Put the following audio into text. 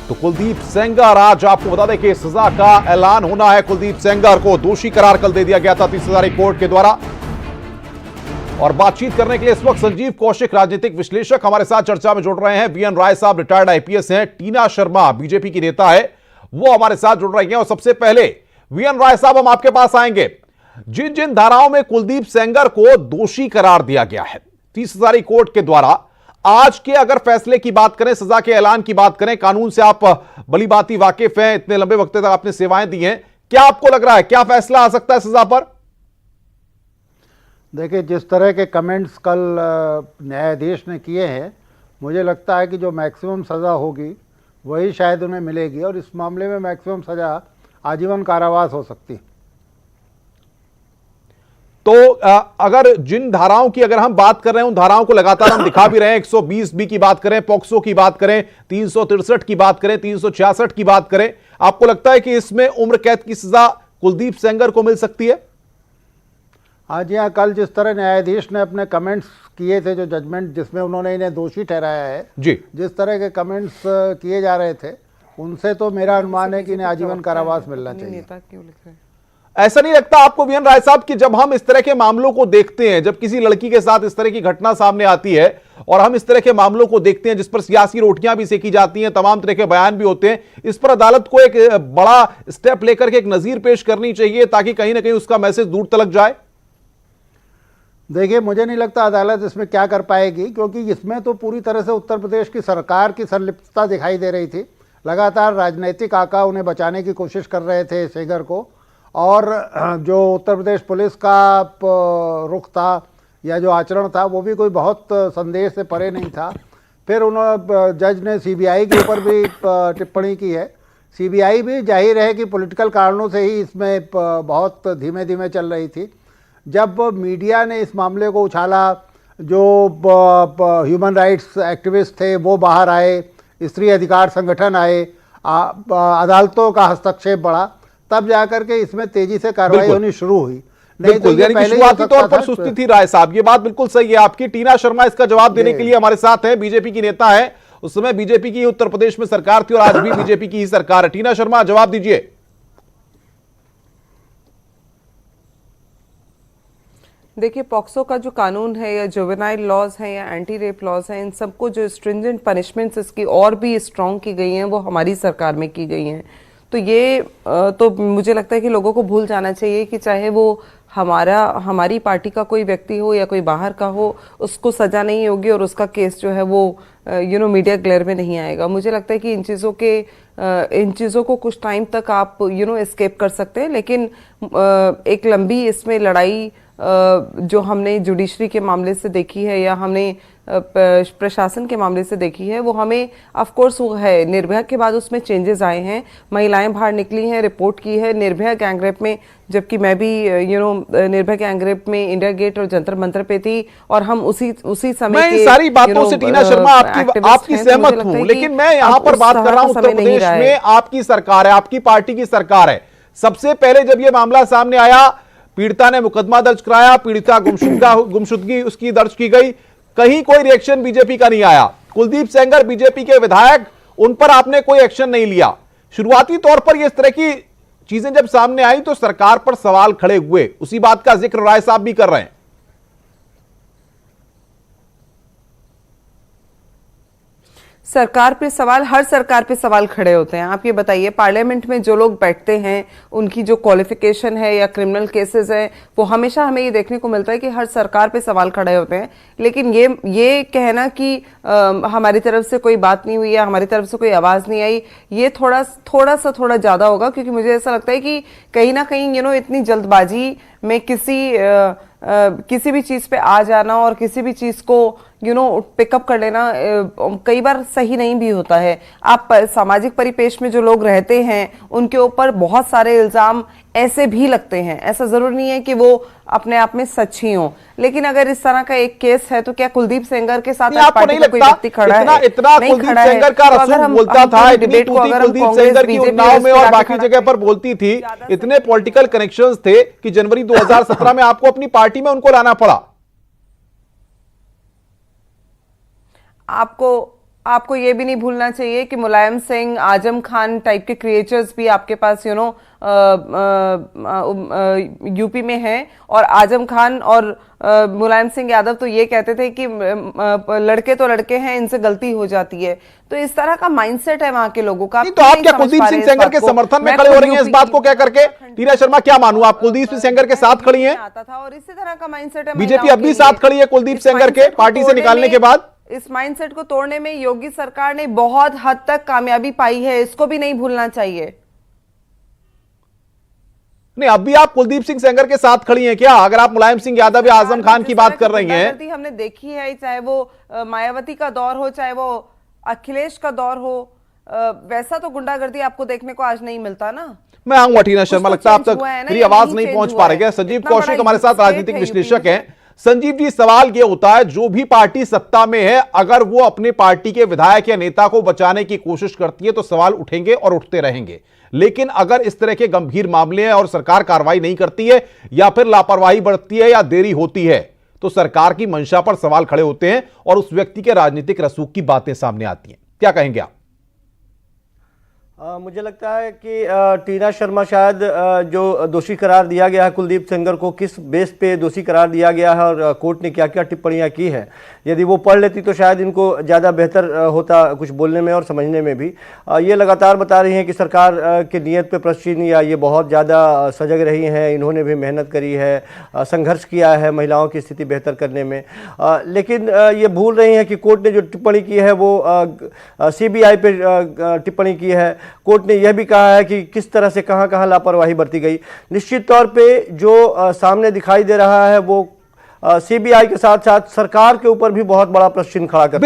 तो कुलदीप सेंगर, आज आपको बता दें कि सजा का ऐलान होना है। कुलदीप सेंगर को दोषी करार कल दे दिया गया था 30 हजारी कोर्ट के द्वारा। और बातचीत करने के लिए इस वक्त संजीव कौशिक, राजनीतिक विश्लेषक, हमारे साथ चर्चा में जुड़ रहे हैं। वीएन राय साहब रिटायर्ड आईपीएस हैं। टीना शर्मा बीजेपी की नेता है, वो हमारे साथ जुड़ रही हैं। और सबसे पहले वीएन राय साहब, हम आपके पास आएंगे। जिन जिन धाराओं में कुलदीप सेंगर को दोषी करार दिया गया है 30 हजारी कोर्ट के द्वारा, आज के अगर फैसले की बात करें, सजा के ऐलान की बात करें, कानून से आप भली भांति वाकिफ हैं, इतने लंबे वक्त तक आपने सेवाएं दी हैं, क्या आपको लग रहा है क्या फैसला आ सकता है सजा पर? देखिए, जिस तरह के कमेंट्स कल न्यायाधीश ने किए हैं, मुझे लगता है कि जो मैक्सिमम सज़ा होगी वही शायद उन्हें मिलेगी। और इस मामले में मैक्सिमम सज़ा आजीवन कारावास हो सकती है। तो अगर जिन धाराओं की अगर हम बात कर रहे हैं, उन धाराओं को लगातार हम दिखा भी रहे हैं। 120 बी की बात करें, पॉक्सो की बात करें, 363 की बात करें, 366 की बात करें, आपको लगता है कि इसमें उम्र कैद की सजा कुलदीप सेंगर को मिल सकती है? आज यहाँ कल जिस तरह न्यायाधीश ने अपने कमेंट्स किए थे, जो जजमेंट जिसमें उन्होंने इन्हें दोषी ठहराया है जी, जिस तरह के कमेंट्स किए जा रहे थे, उनसे तो मेरा अनुमान है कि इन्हें आजीवन कारावास मिलना चाहिए। ऐसा नहीं लगता आपको वीएन राय साहब कि जब हम इस तरह के मामलों को देखते हैं, जब किसी लड़की के साथ इस तरह की घटना सामने आती है और हम इस तरह के मामलों को देखते हैं जिस पर सियासी रोटियां भी सेकी जाती हैं, तमाम तरह के बयान भी होते हैं, इस पर अदालत को एक बड़ा स्टेप लेकर के एक नजीर पेश करनी चाहिए ताकि कहीं ना कहीं उसका मैसेज दूर तक जाए? देखिए, मुझे नहीं लगता अदालत इसमें क्या कर पाएगी, क्योंकि इसमें तो पूरी तरह से उत्तर प्रदेश की सरकार की संलिप्तता दिखाई दे रही थी। लगातार राजनीतिक आका उन्हें बचाने की कोशिश कर रहे थे सेंगर को, और जो उत्तर प्रदेश पुलिस का रुख था या जो आचरण था वो भी कोई बहुत संदेश से परे नहीं था। फिर उन्होंने जज ने सीबीआई के ऊपर भी टिप्पणी की है। सीबीआई भी जाहिर है कि पॉलिटिकल कारणों से ही इसमें बहुत धीमे धीमे चल रही थी। जब मीडिया ने इस मामले को उछाला, जो ह्यूमन राइट्स एक्टिविस्ट थे वो बाहर आए, स्त्री अधिकार संगठन आए, अदालतों का हस्तक्षेप बढ़ा, तब जाकर के इसमें तेजी से कार्रवाई होनी शुरू हुई। नहीं तो यानी शुरुआती तौर पर सुस्ती थी। राय साहब, ये बात बिल्कुल सही है आपकी। टीना शर्मा इसका जवाब देने के लिए हमारे साथ है, बीजेपी की नेता है। उस समय बीजेपी की उत्तर प्रदेश में सरकार थी और आज भी बीजेपी की ही सरकार है। टीना शर्मा, जवाब दीजिए। देखिए, पॉक्सो का जो कानून है या जुवेनाइल लॉज है या एंटी रेप लॉज है, इन सबको जो स्ट्रिंजेंट पनिशमेंट्स इसकी और भी स्ट्रॉन्ग की गई हैं, वो हमारी सरकार में की गई हैं। तो ये तो मुझे लगता है कि लोगों को भूल जाना चाहिए कि चाहे वो हमारी पार्टी का कोई व्यक्ति हो या कोई बाहर का हो, उसको सजा नहीं होगी और उसका केस जो है वो मीडिया ग्लेयर में नहीं आएगा। मुझे लगता है कि इन चीज़ों को कुछ टाइम तक आप एस्केप कर सकते हैं, लेकिन एक लंबी इसमें लड़ाई जो हमने जुडिशरी के मामले से देखी है या हमने प्रशासन के मामले से देखी है, वो हमें ऑफ कोर्स वो है। निर्भया के बाद उसमें चेंजेस आए हैं, महिलाएं बाहर निकली हैं, रिपोर्ट की है निर्भया गैंगरेप में, जबकि मैं भी निर्भया गैंगरेप में इंडिया गेट और जंतर मंतर पे थी और हम उसी समय मैं सारी बातों से टीना शर्मा आपकी सहमत हूं, लेकिन मैं यहां पर बात कर रहा हूं उत्तर प्रदेश में आपकी सरकार है, आपकी पार्टी की सरकार है। सबसे पहले जब यह मामला सामने आया, पीड़िता ने मुकदमा दर्ज कराया, पीड़िता गुमशुदगी उसकी दर्ज की गई, कहीं कोई रिएक्शन बीजेपी का नहीं आया। कुलदीप सेंगर बीजेपी के विधायक, उन पर आपने कोई एक्शन नहीं लिया। शुरुआती तौर पर इस तरह की चीजें जब सामने आई तो सरकार पर सवाल खड़े हुए, उसी बात का जिक्र राय साहब भी कर रहे हैं। सरकार पे सवाल, हर सरकार पे सवाल खड़े होते हैं। आप ये बताइए, पार्लियामेंट में जो लोग बैठते हैं उनकी जो क्वालिफिकेशन है या क्रिमिनल केसेस है, वो हमेशा हमें ये देखने को मिलता है कि हर सरकार पे सवाल खड़े होते हैं। लेकिन ये कहना कि हमारी तरफ से कोई बात नहीं हुई या हमारी तरफ से कोई आवाज नहीं आई, ये थोड़ा ज्यादा होगा, क्योंकि मुझे ऐसा लगता है कि कहीं ना कहीं इतनी जल्दबाजी में किसी भी चीज पे आ जाना और किसी भी चीज को पिकअप कर लेना कई बार सही नहीं भी होता है। आप सामाजिक परिपेश में जो लोग रहते हैं उनके ऊपर बहुत सारे इल्जाम ऐसे भी लगते हैं, ऐसा जरूर नहीं है कि वो अपने आप में सच ही हो। लेकिन अगर इस तरह का एक केस है तो क्या कुलदीप सेंगर के साथ पार्टी का कोई व्यक्ति खड़ा है? इतना कुलदीप सेंगर का रसूल बोलता था, इतनी तूती कुलदीप सेंगर की उन्नाव में और बाकी जगह पर बोलती थी, इतने पॉलिटिकल कनेक्शंस थे कि जनवरी 2017 में आपको अपनी पार्टी में उनको लाना पड़ा। आपको ये भी नहीं भूलना चाहिए कि मुलायम सिंह, आजम खान टाइप के क्रिएचर्स भी आपके पास यूपी में हैं। और आजम खान और मुलायम सिंह यादव तो ये कहते थे कि लड़के तो लड़के हैं, इनसे गलती हो जाती है। तो इस तरह का माइंडसेट है वहां के लोगों का। तो आप क्या कुलदीप सिंह सेंगर के समर्थन में खड़े हो रही हैं इस बात को कह करके? टीना शर्मा, क्या मानूं, आप कुलदीप सिंह सेंगर के साथ खड़ी हैं? आता था और इसी तरह का माइंडसेट है। बीजेपी अब भी साथ खड़ी है कुलदीप सेंगर के पार्टी से निकालने के बाद? इस माइंडसेट को तोड़ने में योगी सरकार ने बहुत हद तक कामयाबी पाई है, इसको भी नहीं भूलना चाहिए। नहीं, अब भी आप कुलदीप सिंह सेंगर के साथ खड़ी हैं क्या? अगर आप मुलायम सिंह यादव या आजम खान की बात कर रही हैं, हमने देखी है, चाहे वो मायावती का दौर हो, चाहे वो अखिलेश का दौर हो, वैसा तो गुंडागर्दी आपको देखने को आज नहीं मिलता ना। मैं आऊंगा टीना शर्मा, लगता है अब तक मेरी आवाज नहीं पहुंच पा रही है। संजीव कौशिक हमारे साथ राजनीतिक विश्लेषक हैं। संजीव जी, सवाल यह होता है, जो भी पार्टी सत्ता में है, अगर वो अपनी पार्टी के विधायक या नेता को बचाने की कोशिश करती है तो सवाल उठेंगे और उठते रहेंगे। लेकिन अगर इस तरह के गंभीर मामले हैं और सरकार कार्रवाई नहीं करती है या फिर लापरवाही बरतती है या देरी होती है, तो सरकार की मंशा पर सवाल खड़े होते हैं और उस व्यक्ति के राजनीतिक रसूख की बातें सामने आती हैं। क्या कहेंगे आप? मुझे लगता है कि टीना शर्मा शायद जो दोषी करार दिया गया है कुलदीप सेंगर को, किस बेस पे दोषी करार दिया गया है और कोर्ट ने क्या क्या टिप्पणियां की है, यदि वो पढ़ लेती तो शायद इनको ज़्यादा बेहतर होता कुछ बोलने में और समझने में भी। ये लगातार बता रही हैं कि सरकार के नियत पे प्रश्न या ये बहुत ज़्यादा सजग रही हैं, इन्होंने भी मेहनत करी है, संघर्ष किया है महिलाओं की स्थिति बेहतर करने में। लेकिन ये भूल रही हैं कि कोर्ट ने जो टिप्पणी की है वो CBI पे टिप्पणी की है। कोर्ट ने यह भी कहा है कि किस तरह से कहां कहां लापरवाही बरती गई। निश्चित तौर पे जो सामने दिखाई दे रहा है वो CBI के साथ साथ सरकार के ऊपर भी बहुत बड़ा प्रश्न खड़ा करता है।